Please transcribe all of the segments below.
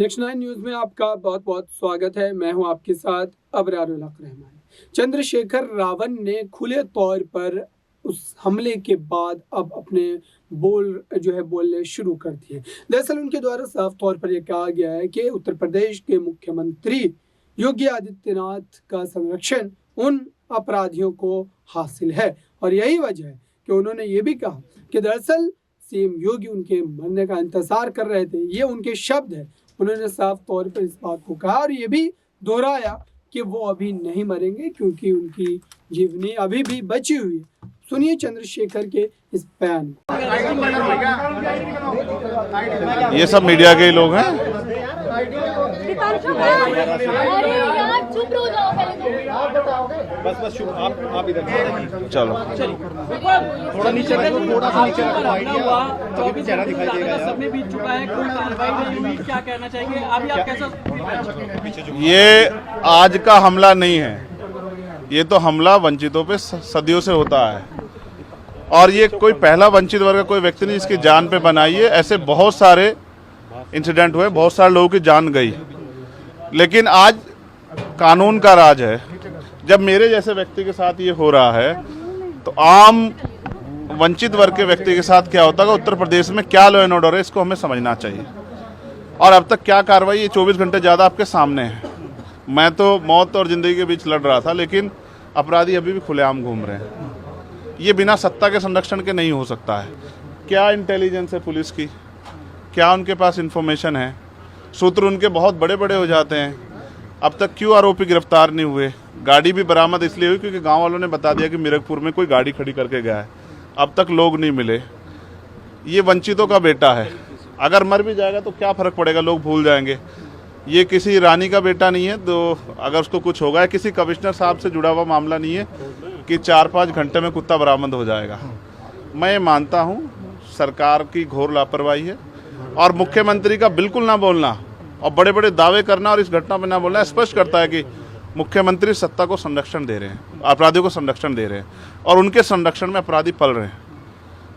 Next 9 news में आपका बहुत बहुत स्वागत है। मैं हूं आपके साथ अबरारुल रहमान। चंद्रशेखर रावण ने खुले तौर पर उस हमले के बाद अब अपने बोलने शुरू कर दिए। दरअसल उनके द्वारा साफ तौर पर यह कहा गया है कि उत्तर प्रदेश के मुख्यमंत्री योगी आदित्यनाथ का संरक्षण उन अपराधियों को हासिल है और यही वजह है कि उन्होंने ये भी कहा कि दरअसल सीएम योगी उनके मरने का इंतजार कर रहे थे। ये उनके शब्द है। उन्होंने साफ तौर पर इस बात को कहा और ये भी दोहराया कि वो अभी नहीं मरेंगे क्योंकि उनकी जीवनी अभी भी बची हुई है। सुनिए चंद्रशेखर के इस बयान। ये सब मीडिया के ही लोग हैं। बस चुप आप इधर चलो थोड़ा नीचे हुआ 24 चेहरा दिखाई देगा। समय बीत चुका है, कोई कार्रवाई नहीं हुई, क्या कहना चाहेंगे अभी आप कैसा? ये आज का हमला नहीं है, ये तो हमला वंचितों पे सदियों से होता है और ये कोई पहला वंचित वर्ग का कोई व्यक्ति नहीं जिसकी जान पे बनाई है। ऐसे बहुत सारे इंसिडेंट हुए, बहुत सारे लोगों की जान गई, लेकिन आज कानून का राज है। जब मेरे जैसे व्यक्ति के साथ ये हो रहा है तो आम वंचित वर्ग के व्यक्ति के साथ क्या होता है, उत्तर प्रदेश में क्या लॉ एंड ऑर्डर है, इसको हमें समझना चाहिए। और अब तक क्या कार्रवाई, ये 24 घंटे ज़्यादा आपके सामने है। मैं तो मौत और ज़िंदगी के बीच लड़ रहा था, लेकिन अपराधी अभी भी खुलेआम घूम रहे हैं। ये बिना सत्ता के संरक्षण के नहीं हो सकता है। क्या इंटेलिजेंस है पुलिस की, क्या उनके पास इंफॉर्मेशन है, सूत्र उनके बहुत बड़े बड़े हो जाते हैं। अब तक क्यों आरोपी गिरफ्तार नहीं हुए? गाड़ी भी बरामद इसलिए हुई क्योंकि गांव वालों ने बता दिया कि मिरकपुर में कोई गाड़ी खड़ी करके गया है। अब तक लोग नहीं मिले। ये वंचितों का बेटा है, अगर मर भी जाएगा तो क्या फ़र्क पड़ेगा, लोग भूल जाएंगे। ये किसी रानी का बेटा नहीं है तो अगर उसको कुछ होगा, किसी कमिश्नर साहब से जुड़ा हुआ मामला नहीं है कि 4-5 घंटे में कुत्ता बरामद हो जाएगा। मैं ये मानता हूँ सरकार की घोर लापरवाही है और मुख्यमंत्री का बिल्कुल ना बोलना और बड़े बड़े दावे करना और इस घटना में ना बोलना स्पष्ट करता है कि मुख्यमंत्री सत्ता को संरक्षण दे रहे हैं, अपराधियों को संरक्षण दे रहे हैं और उनके संरक्षण में अपराधी पल रहे हैं।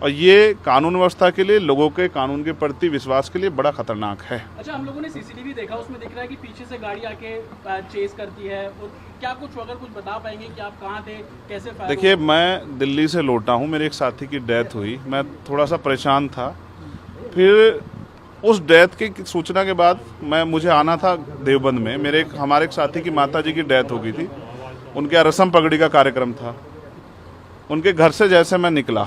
और ये कानून व्यवस्था के लिए, लोगों के कानून के प्रति विश्वास के लिए बड़ा खतरनाक है। अच्छा, हम लोगों ने सीसीटीवी देखा, उसमें दिख रहा है कि पीछे से गाड़ी आके चेस करती है। और क्या कुछ अगर कुछ बता पाएंगे कि आप कहाँ थे, कैसे फायर? देखिए, मैं दिल्ली से लौटा हूँ, मेरे एक साथी की डेथ हुई, मैं थोड़ा सा परेशान था। फिर उस डेथ की सूचना के बाद मुझे आना था देवबंद में। हमारे एक साथी की माताजी की डेथ हो गई थी, उनके यहाँ रस्म पगड़ी का कार्यक्रम था। उनके घर से जैसे मैं निकला,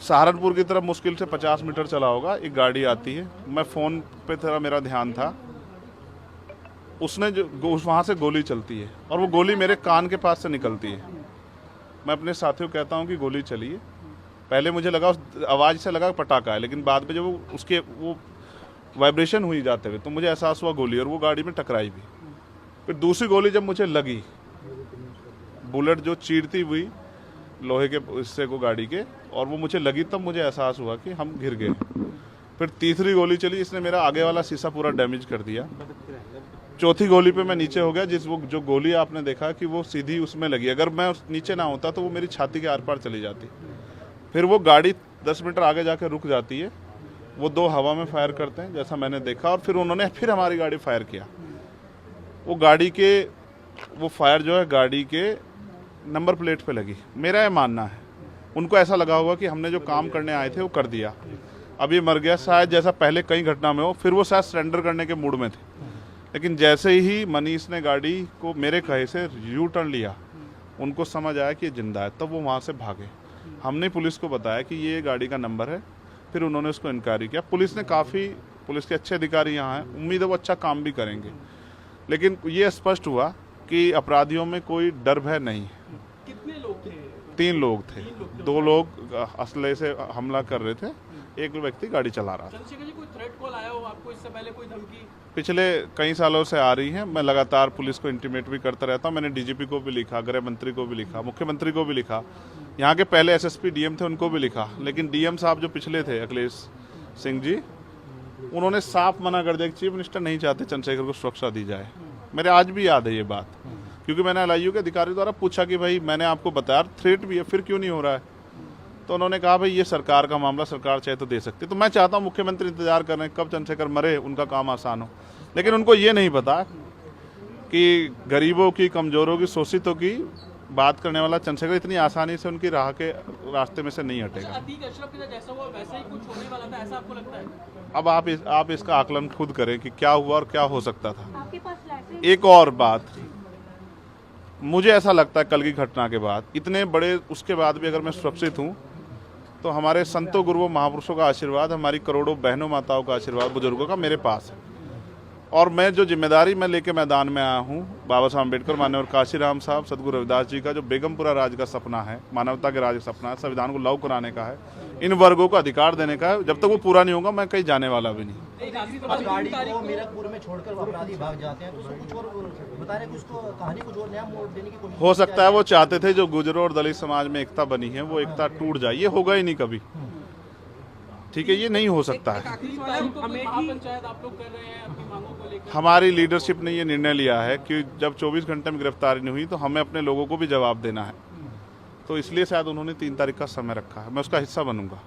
सहारनपुर की तरफ मुश्किल से 50 मीटर चला होगा, एक गाड़ी आती है। मैं फ़ोन पे थोड़ा मेरा ध्यान था, उसने जो वहाँ से गोली चलती है और वो गोली मेरे कान के पास से निकलती है। मैं अपने साथियों को कहता हूँ कि गोली चली है। पहले मुझे लगा, उस आवाज़ से लगा पटाखा है, लेकिन बाद में जब उसके वो वाइब्रेशन हुई जाते हुए तो मुझे एहसास हुआ गोली, और वो गाड़ी में टकराई भी। फिर दूसरी गोली जब मुझे लगी, बुलेट जो चीरती हुई लोहे के हिस्से को गाड़ी के, और वो मुझे लगी, तब मुझे एहसास हुआ कि हम गिर गए। फिर तीसरी गोली चली, इसने मेरा आगे वाला शीशा पूरा डैमेज कर दिया। चौथी गोली पे मैं नीचे हो गया, जो गोली आपने देखा कि वो सीधी उसमें लगी। अगर मैं उस नीचे ना होता तो वो मेरी छाती के आर पार चली जाती। फिर वो गाड़ी 10 मीटर आगे जाकर रुक जाती है। वो 2 हवा में फायर करते हैं जैसा मैंने देखा, और फिर उन्होंने फिर हमारी गाड़ी फायर किया। वो फायर जो है गाड़ी के नंबर प्लेट पे लगी। मेरा ये मानना है उनको ऐसा लगा होगा कि हमने जो काम करने आए थे वो कर दिया, अब ये मर गया, शायद जैसा पहले कई घटना में हो। फिर वो शायद सरेंडर करने के मूड में थे, लेकिन जैसे ही मनीष ने गाड़ी को मेरे कहे से यू टर्न लिया, उनको समझ आया कि ये जिंदा है, तब वो वहाँ से भागे। हमने पुलिस को बताया कि ये गाड़ी का नंबर है, फिर उन्होंने उसको इंक्वायरी किया। पुलिस के अच्छे अधिकारी यहाँ हैं, उम्मीद है वो अच्छा काम भी करेंगे। लेकिन ये स्पष्ट हुआ कि अपराधियों में कोई डर भय नहीं है। कितने लोग थे? 3 लोग थे। 2 लोग असले से हमला कर रहे थे, एक व्यक्ति गाड़ी चला रहा था। चंद्रशेखर जी, कोई थ्रेट कॉल आया हो आपको इससे पहले, कोई धमकी? पिछले कई सालों से आ रही है। मैं लगातार पुलिस को इंटीमेट भी करता रहता हूँ। मैंने डीजीपी को भी लिखा, गृह मंत्री को भी लिखा, मुख्यमंत्री को भी लिखा, यहाँ के पहले एसएसपी डीएम थे उनको भी लिखा। लेकिन डीएम साहब जो पिछले थे, अखिलेश सिंह जी, उन्होंने साफ मना कर दिया कि चीफ मिनिस्टर नहीं चाहते चंद्रशेखर को सुरक्षा दी जाए। मेरे आज भी याद है ये बात, क्योंकि मैंने एलआईयू के अधिकारी द्वारा पूछा कि भाई मैंने आपको बताया थ्रेट भी है, फिर क्यों नहीं हो रहा है? तो उन्होंने कहा भाई ये सरकार का मामला, सरकार चाहे तो दे सकती। तो मैं चाहता हूँ मुख्यमंत्री इंतजार कर रहे हैं कब चंद्रशेखर मरे, उनका काम आसान हो। लेकिन उनको ये नहीं पता कि गरीबों की, कमजोरों की, शोषितों की बात करने वाला चंद्रशेखर इतनी आसानी से उनकी राह के रास्ते में से नहीं हटेगा। अतीक अशरफ के साथ जैसा हुआ वैसा ही कुछ होने वाला था, ऐसा आपको लगता है? अब आप इसका आकलन खुद करें कि क्या हुआ और क्या हो सकता था। आपके पास लाइसेंस? एक और बात, मुझे ऐसा लगता है कल की घटना के बाद, इतने बड़े उसके बाद भी अगर मैं सुरक्षित हूँ तो हमारे संतों, गुरुओं, महापुरुषों का आशीर्वाद, हमारी करोड़ों बहनों माताओं का आशीर्वाद, बुजुर्गों का मेरे पास है। और मैं जो जिम्मेदारी मैं लेके मैदान में आया हूँ, बाबा साहब अम्बेडकर, माननीय काशीराम साहब, सदगुरु रविदास जी का जो बेगमपुरा राज का सपना है, मानवता के राज का सपना है, संविधान को लागू कराने का है, इन वर्गों को अधिकार देने का है, जब तक वो पूरा नहीं होगा मैं कहीं जाने वाला भी नहीं। गाड़ी को मीरपुर में छोड़कर अपराधी भाग जाते हैं, तो उसको कुछ और बता रहे, कुछ कहानी कुछ और नया मोड़ देने की कोशिश हो सकता है वो चाहते थे जो गुजरों और दलित समाज में एकता बनी है वो एकता टूट जाए, ये होगा ही नहीं कभी। ठीक है, ये नहीं हो सकता है। पंचायत आप लोग कर रहे हैं अपनी मांगों को लेकर? हमारी लीडरशिप ने ये निर्णय लिया है कि जब 24 घंटे में गिरफ्तारी नहीं हुई तो हमें अपने लोगों को भी जवाब देना है, तो इसलिए शायद उन्होंने 3 तारीख का समय रखा है। मैं उसका हिस्सा बनूंगा।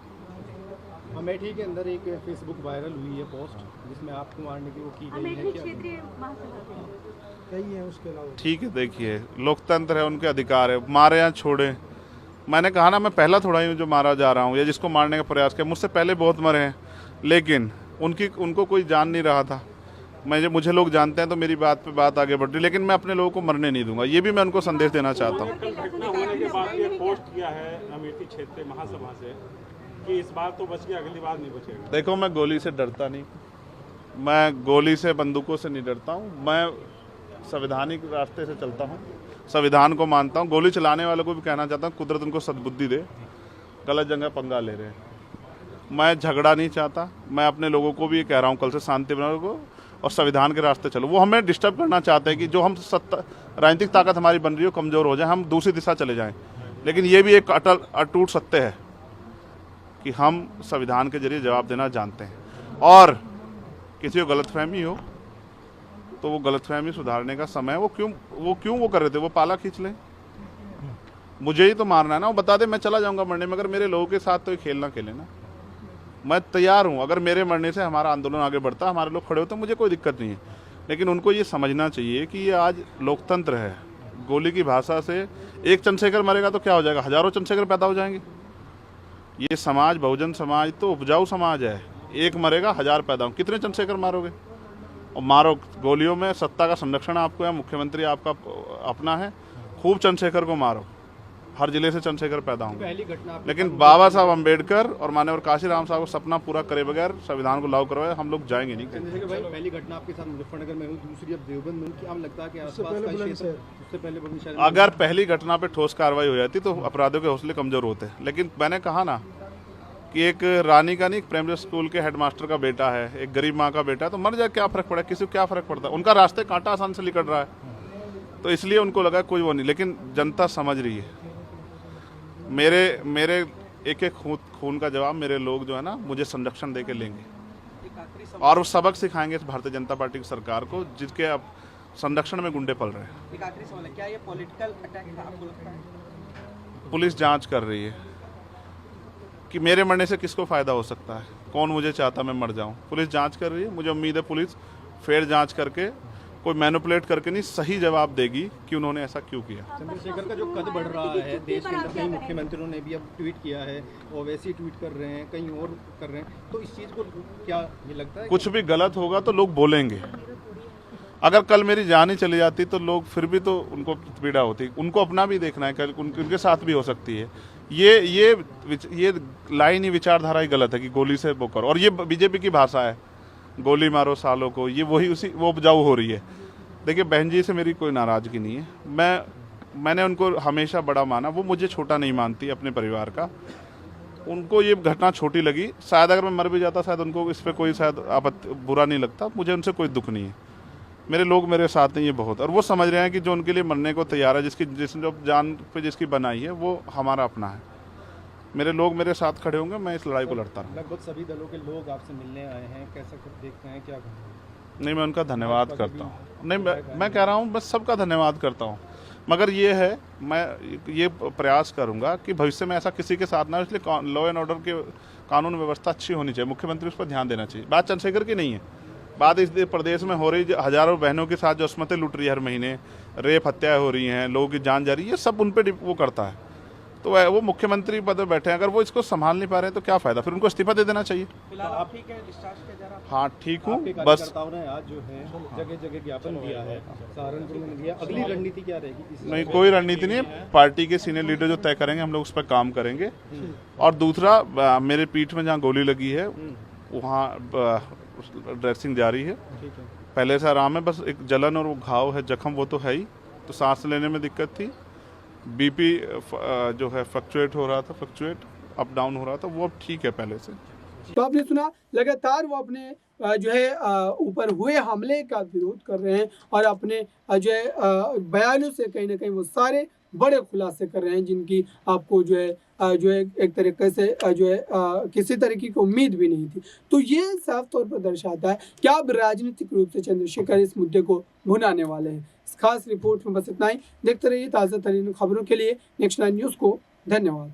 अमेठी के अंदर एक फेसबुक वायरल हुई है पोस्ट जिसमें आपको मारने की वो की गई है, अमेठी क्या क्षेत्रीय महासभा कही है उसके अलावा? ठीक है, देखिए लोकतंत्र है, उनके अधिकार है, मारे या छोड़े। मैंने कहा ना, मैं पहला थोड़ा ही हूँ जो मारा जा रहा हूँ या जिसको मारने का प्रयास किया, मुझसे पहले बहुत मरे हैं, लेकिन उनको कोई जान नहीं रहा था। मुझे लोग जानते हैं तो मेरी बात पे बात आगे बढ़ रही, लेकिन मैं अपने लोगों को मरने नहीं दूंगा। ये भी मैं उनको संदेश देना चाहता हूँ। घटना होने के बाद ये पोस्ट किया है अमेठी क्षेत्रीय महासभा से कि इस बार तो बच गया, अगली बार नहीं बचेगा। देखो, मैं गोली से डरता नहीं, मैं गोली से, बंदूकों से नहीं डरता हूँ। मैं संवैधानिक रास्ते से चलता हूँ, संविधान को मानता हूँ। गोली चलाने वालों को भी कहना चाहता हूँ कुदरत उनको सद्बुद्धि दे, गलत जगह पंगा ले रहे हैं। मैं झगड़ा नहीं चाहता, मैं अपने लोगों को भी कह रहा हूँ कल से शांति बनाओ को और संविधान के रास्ते चलो। वो हमें डिस्टर्ब करना चाहते हैं कि जो हम राजनीतिक ताकत हमारी बन रही हो कमज़ोर हो जाए, हम दूसरी दिशा चले जाएं। लेकिन ये भी एक अटूट सत्य है कि हम संविधान के जरिए जवाब देना जानते हैं, और किसी को गलतफहमी हो तो वो गलतफहमी सुधारने का समय है। वो क्यों वो कर रहे थे, वो पाला खींच लें। मुझे ही तो मारना है ना, वो बता दे मैं चला जाऊंगा मरने में, अगर मेरे लोगों के साथ तो ये खेल ना खेले ना। मैं तैयार हूँ, अगर मेरे मरने से हमारा आंदोलन आगे बढ़ता, हमारे लोग खड़े होते, मुझे कोई दिक्कत नहीं है। लेकिन उनको ये समझना चाहिए कि ये आज लोकतंत्र है। गोली की भाषा से एक चंद्रशेखर मरेगा तो क्या हो जाएगा, हजारों चंद्रशेखर पैदा हो जाएंगे। ये समाज, बहुजन समाज तो उपजाऊ समाज है। एक मरेगा, 1000 पैदा हो, कितने चंद्रशेखर मारोगे? और मारो गोलियों में, सत्ता का संरक्षण आपको है, मुख्यमंत्री आपका अपना है, खूब चंद्रशेखर को मारो, हर जिले से चंद्रशेखर पैदा होंगे। पहली घटना लेकिन बाबा साहब अम्बेडकर और माननीय काशीराम साहब को सपना पूरा करे बगैर संविधान को लागू करवाए हम लोग जाएंगे नहीं। चंद्रशेखर भाई, पहली घटना आपके साथ मुजफ्फरनगर में हुई, दूसरी अब देवबंद में, क्या लगता है कि आसपास का क्षेत्र, उससे पहले बुलंदशहर? अगर पहली घटना पे ठोस कार्रवाई हो जाती तो अपराधियों के हौसले कमजोर होते। लेकिन मैंने कहा ना कि एक रानी का नहीं, एक प्राइमरी स्कूल के हेडमास्टर का बेटा है, एक गरीब माँ का बेटा है, तो मर जाए, क्या फर्क पड़ा, किसी को क्या फर्क पड़ता है? उनका रास्ते कांटा आसान से निकल रहा है, तो इसलिए उनको लगा कोई वो नहीं। लेकिन जनता समझ रही है। मेरे एक एक खून का जवाब मेरे लोग जो है ना मुझे संरक्षण दे के लेंगे, और वो सबक सिखाएंगे इस भारतीय जनता पार्टी की सरकार को, जिसके अब संरक्षण में गुंडे पल रहे हैं। एक आखिरी सवाल है, क्या ये पॉलिटिकल अटैक था आपको लगता है? पुलिस जांच कर रही है कि मेरे मरने से किसको फायदा हो सकता है, कौन मुझे चाहता मैं मर जाऊं। पुलिस जांच कर रही है, मुझे उम्मीद है पुलिस फेयर जांच करके, कोई मैनिपुलेट करके नहीं, सही जवाब देगी कि उन्होंने ऐसा क्यों किया। चंद्रशेखर का जो कद बढ़ रहा है देश के अंदर, कई मुख्यमंत्रियों ने भी अब ट्वीट किया है, ओवैसी ट्वीट कर रहे हैं, कहीं और कर रहे हैं, तो इस चीज़ को क्या ये लगता है? कुछ भी गलत होगा तो लोग बोलेंगे। अगर कल मेरी जान ही चली जाती तो लोग फिर भी तो उनको पीड़ा होती, उनको अपना भी देखना है, कल उनके साथ भी हो सकती है। ये लाइन ही, विचारधारा ही गलत है कि गोली से वो करो, और ये बीजेपी की भाषा है, गोली मारो सालों को, ये वही वो उपजाऊ हो रही है। देखिए, बहन जी से मेरी कोई नाराज़गी नहीं है, मैंने उनको हमेशा बड़ा माना, वो मुझे छोटा नहीं मानती अपने परिवार का। उनको ये घटना छोटी लगी, शायद अगर मैं मर भी जाता शायद उनको इस पर कोई शायद बुरा नहीं लगता, मुझे उनसे कोई दुख नहीं है। मेरे लोग मेरे साथ नहीं है बहुत, और वो समझ रहे हैं कि जो उनके लिए मरने को तैयार है, जिसने जो जान पे जिसकी बनाई है वो हमारा अपना है। मेरे लोग मेरे साथ खड़े होंगे, मैं इस लड़ाई को लड़ता रहूँगा। लगभग सभी दलों के लोग आपसे मिलने आए हैं, कैसा कुछ देखते हैं, क्या कहेंगे? नहीं, मैं उनका धन्यवाद करता हूँ। नहीं, मैं कह रहा हूँ, बस सबका धन्यवाद करता हूँ। मगर ये है, मैं ये प्रयास करूंगा कि भविष्य में ऐसा किसी के साथ ना हो, इसलिए लॉ एंड ऑर्डर के कानून व्यवस्था अच्छी होनी चाहिए। मुख्यमंत्री उस पर ध्यान देना चाहिए। बात चंद्रशेखर की नहीं है, बात इस प्रदेश में हो रही हजारों बहनों के साथ जो असमतें लूट रही है, हर महीने रेप हत्याएं हो रही हैं, लोगों की जान जा रही है, ये सब उन पर वो करता है। तो वो मुख्यमंत्री पद पर बैठे हैं, अगर वो इसको संभाल नहीं पा रहे हैं तो क्या फायदा, फिर उनको इस्तीफा दे देना चाहिए। फिलहाल आप ठीक है, डिस्चार्ज किया जा रहा है? हाँ ठीक हूँ, आपके बस कार्यकर्ताओं ने आज जो है जगह जगह ज्ञापन दिया है, सहारनपुर में दिया, अगली रणनीति क्या रहेगी? नहीं, कोई रणनीति नहीं है, पार्टी के सीनियर लीडर जो तय करेंगे हम लोग उस पर काम करेंगे। और दूसरा, मेरे पीठ में जहाँ गोली लगी है वहाँ ड्रेसिंग जारी है, पहले से आराम है, बस एक जलन और वो घाव है, जख्म वो तो है ही, तो सांस लेने में दिक्कत थी, बीपी जो है फ्लक्चुएट हो रहा था, अप डाउन हो रहा था, वो अब ठीक है पहले से। तो आपने सुना, लगातार वो अपने जो है ऊपर हुए हमले का विरोध कर रहे हैं और अपने जो है बयानों से कहीं ना कहीं वो सारे बड़े खुलासे कर रहे हैं, जिनकी आपको जो है एक तरीके से जो है किसी तरीके की उम्मीद भी नहीं थी। तो ये साफ तौर पर दर्शाता है कि अब राजनीतिक रूप से चंद्रशेखर इस मुद्दे को भुनाने वाले हैं। इस खास रिपोर्ट में बस इतना ही। देखते रहिए ताज़ा तरीन खबरों के लिए नेक्स्ट 9 न्यूज़ को। धन्यवाद।